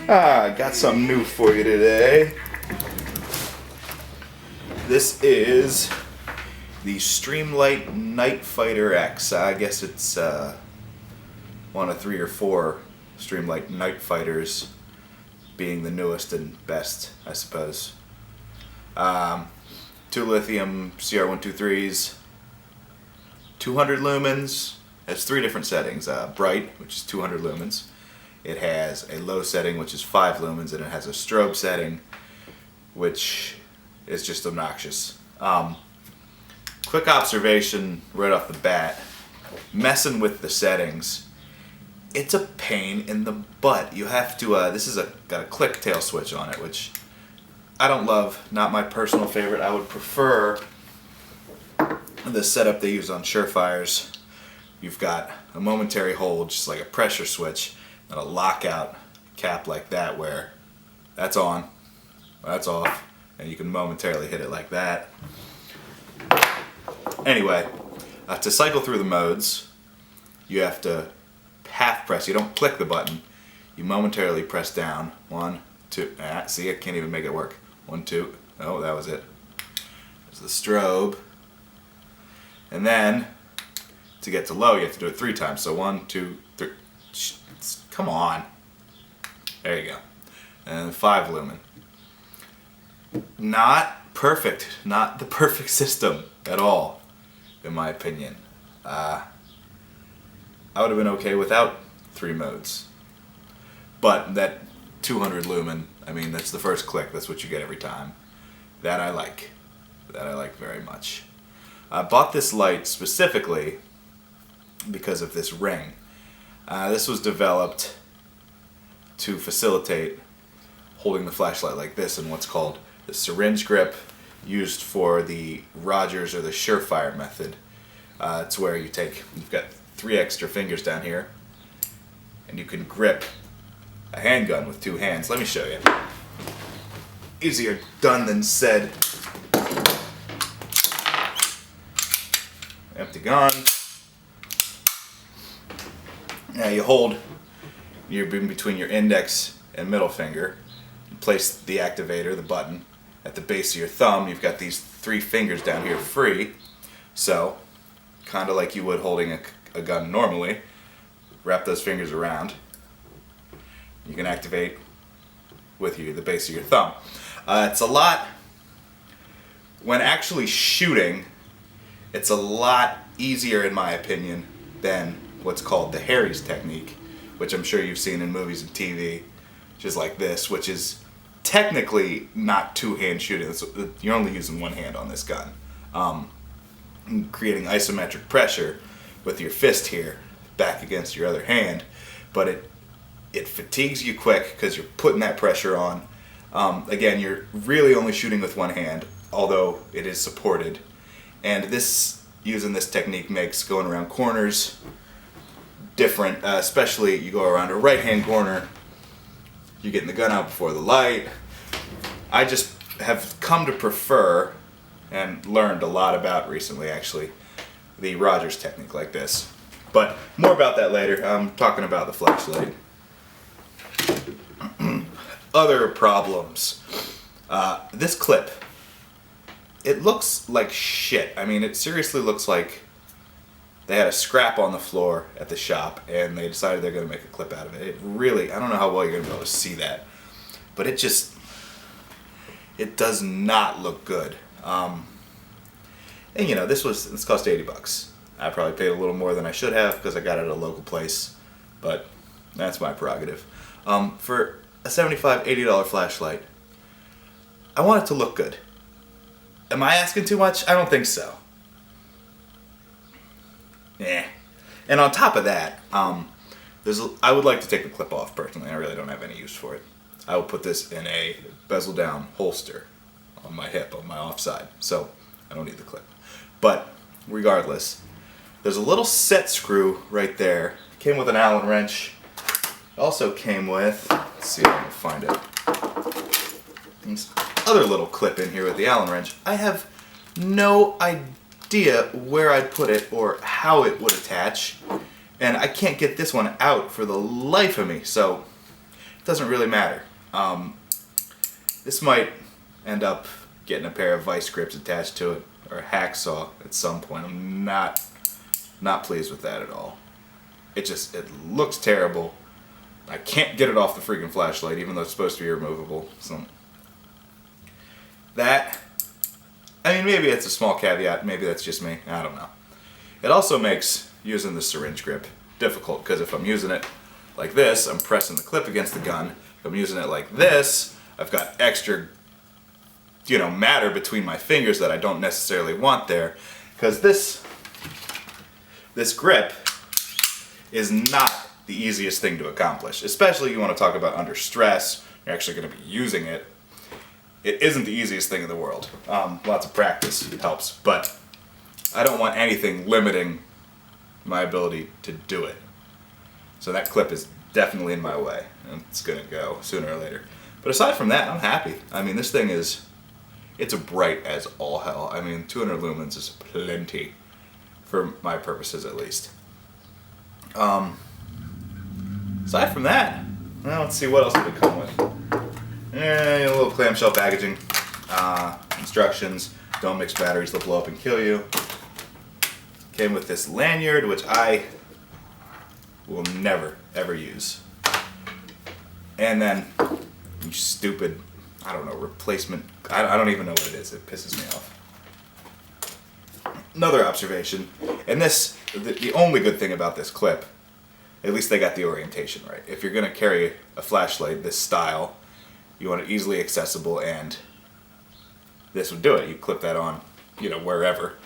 I got something new for you today. This is the Streamlight Nightfighter X. I guess it's one of 3 or 4 Streamlight Nightfighters, being the newest and best, I suppose. 2 lithium CR123s, 200 lumens. It has 3 different settings. Bright, which is 200 lumens. It has a low setting, which is 5 lumens, and it has a strobe setting, which is just obnoxious. Quick observation right off the bat, messing with the settings, it's a pain in the butt. You have to, this is got a click tail switch on it, which I don't love, not my personal favorite. I would prefer the setup they use on Surefires. You've got a momentary hold, just like a pressure switch, and a lockout cap like that, where that's on, that's off, and you can momentarily hit it like that. Anyway, to cycle through the modes, you have to half press. You don't click the button. You momentarily press down. 1, 2. See, I can't even make it work. 1, 2. Oh, that was it. There's the strobe. And then, to get to low, you have to do it 3 times. So 1, 2, 3. Come on. There you go. And 5 lumen. Not perfect. Not the perfect system at all, in my opinion. I would have been okay without 3 modes. But that 200 lumen, I mean, that's the first click. That's what you get every time. That I like. That I like very much. I bought this light specifically because of this ring. This was developed to facilitate holding the flashlight like this in what's called the syringe grip, used for the Rogers or the Surefire method. It's where you've got 3 extra fingers down here, and you can grip a handgun with 2 hands. Let me show you. Easier done than said. Empty gun. Now you hold in between your index and middle finger. You place the activator, the button, at the base of your thumb. You've got these 3 fingers down here free. So, kind of like you would holding a gun normally. Wrap those fingers around. You can activate with the base of your thumb. It's a lot, when actually shooting, it's a lot easier in my opinion than what's called the Harry's technique, which I'm sure you've seen in movies and TV, just like this, which is technically not 2-hand shooting. You're only using 1 hand on this gun. Creating isometric pressure with your fist here back against your other hand, but it fatigues you quick because you're putting that pressure on. Again, you're really only shooting with 1 hand, although it is supported. And using this technique makes going around corners different, especially you go around a right-hand corner, you're getting the gun out before the light. I just have come to prefer, and learned a lot about recently actually, the Rogers technique like this. But more about that later. I'm talking about the flashlight. Other problems. This clip. It looks like shit. I mean, it seriously looks like they had a scrap on the floor at the shop and they decided they're going to make a clip out of it. It really, I don't know how well you're going to be able to see that, but it does not look good. And you know, this cost $80. I probably paid a little more than I should have because I got it at a local place, but that's my prerogative. For a $75, $80 flashlight, I want it to look good. Am I asking too much? I don't think so. Yeah. And on top of that, I would like to take the clip off personally. I really don't have any use for it. I will put this in a bezel down holster on my hip, on my offside. So I don't need the clip. But regardless, there's a little set screw right there. It came with an Allen wrench. It also came with, let's see if I can find it. This other little clip in here with the Allen wrench. I have no idea where I'd put it or how it would attach, and I can't get this one out for the life of me. So doesn't really matter. This might end up getting a pair of vice grips attached to it, or a hacksaw at some point. I'm not pleased with that at all. It looks terrible. I can't get it off the freaking flashlight, even though it's supposed to be removable. So that, I mean, maybe it's a small caveat. Maybe that's just me. I don't know. It also makes using the syringe grip difficult, because if I'm using it like this, I'm pressing the clip against the gun. If I'm using it like this, I've got extra, matter between my fingers that I don't necessarily want there, because this grip is not the easiest thing to accomplish, especially you want to talk about under stress. You're actually going to be using it. It isn't the easiest thing in the world. Lots of practice helps, but I don't want anything limiting my ability to do it. So that clip is definitely in my way, and it's going to go sooner or later. But aside from that, I'm happy. I mean, this thing it's bright as all hell. I mean, 200 lumens is plenty, for my purposes at least. Aside from that, well, let's see, what else did it come with? A little clamshell packaging, instructions, don't mix batteries, they'll blow up and kill you. Came with this lanyard, which I will never, ever use. And then, you stupid, I don't know, replacement, I don't even know what it is, it pisses me off. Another observation, and the only good thing about this clip, at least they got the orientation right. If you're going to carry a flashlight this style, you want it easily accessible, and this would do it. You clip that on, wherever.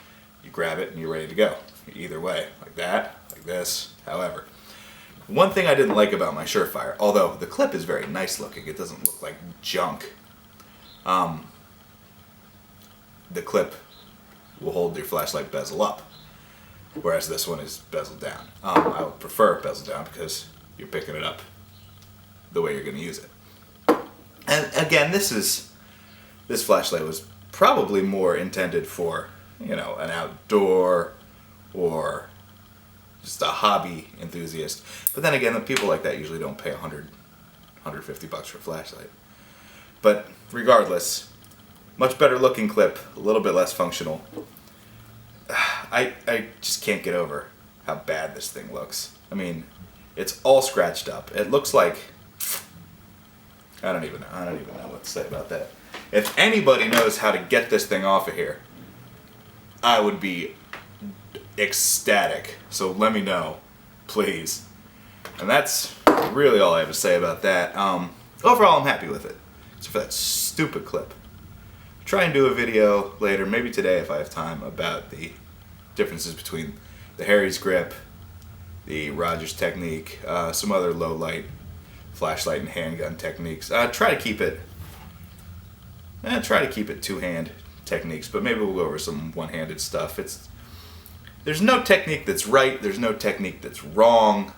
You grab it and you're ready to go. Either way, like that, like this, however. One thing I didn't like about my Surefire, although the clip is very nice looking, it doesn't look like junk. The clip will hold your flashlight bezel up, whereas this one is bezeled down. I would prefer bezel down because you're picking it up the way you're going to use it. And again, this flashlight was probably more intended for, an outdoor or just a hobby enthusiast. But then again, the people like that usually don't pay $100, $150 for a flashlight. But regardless, much better looking clip, a little bit less functional. I just can't get over how bad this thing looks. I mean, it's all scratched up. It looks like, I don't even know what to say about that. If anybody knows how to get this thing off of here, I would be ecstatic. So let me know, please. And that's really all I have to say about that. Overall, I'm happy with it, except for that stupid clip. Try and do a video later, maybe today if I have time, about the differences between the Harry's grip, the Rogers technique, some other low light flashlight and handgun techniques. Try to keep it two-hand techniques, but maybe we'll go over some one-handed stuff. There's no technique that's right, there's no technique that's wrong.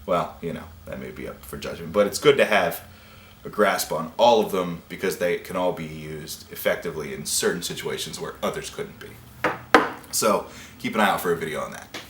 Well, that may be up for judgment, but it's good to have a grasp on all of them because they can all be used effectively in certain situations where others couldn't be. So keep an eye out for a video on that.